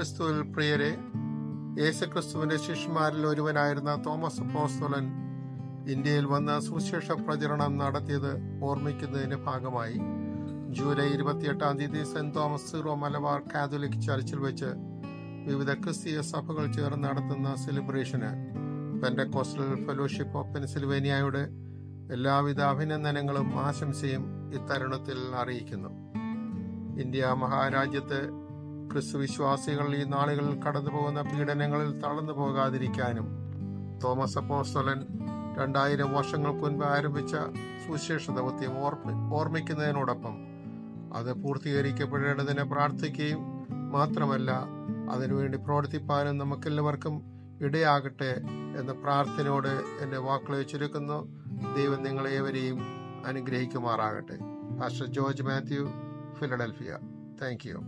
ക്രിസ്തുവിൽ പ്രിയരെ, യേശുക്രിസ്തുവിന്റെ ശിഷ്യന്മാരിൽ ഒരുവനായിരുന്ന തോമസ് അപ്പോസ്തലൻ ഇന്ത്യയിൽ വന്ന സുവിശേഷ പ്രചരണം നടത്തിയത് ഓർമ്മിക്കുന്നതിന്റെ ഭാഗമായി July 28 Saint Thomas Syro Malabar Catholic ചർച്ചിൽ വെച്ച് വിവിധ ക്രിസ്തീയ സഭകൾ ചേർന്ന് നടത്തുന്ന സെലിബ്രേഷന് പെന്റക്കോസ്റ്റൽ ഫെലോഷിപ്പ് ഓഫ് പെൻസിൽവേനിയയുടെ എല്ലാവിധ അഭിനന്ദനങ്ങളും ആശംസയും ഇത്തരുണത്തിൽ അറിയിക്കുന്നു. ഇന്ത്യ മഹാരാജ്യത്ത് ക്രിസ്തു വിശ്വാസികൾ ഈ നാളുകളിൽ കടന്നു പോകുന്ന പീഡനങ്ങളിൽ തളർന്നു പോകാതിരിക്കാനും തോമസ് അപ്പോസ്തലൻ 2000 വർഷങ്ങൾക്ക് മുൻപ് ആരംഭിച്ച സുവിശേഷ ദൗത്യം ഓർമ്മിക്കുന്നതിനോടൊപ്പം അത് പൂർത്തീകരിക്കപ്പെടേണ്ടതിനെ പ്രാർത്ഥിക്കുകയും മാത്രമല്ല അതിനുവേണ്ടി പ്രവർത്തിപ്പാനും നമുക്കെല്ലാവർക്കും ഇടയാകട്ടെ എന്ന പ്രാർത്ഥനയോട് എൻ്റെ വാക്കുകളെ ചുരുക്കുന്നു. ദൈവം നിങ്ങളേവരെയും അനുഗ്രഹിക്കുമാറാകട്ടെ. Pastor George Mathew, Philadelphia. Thank you.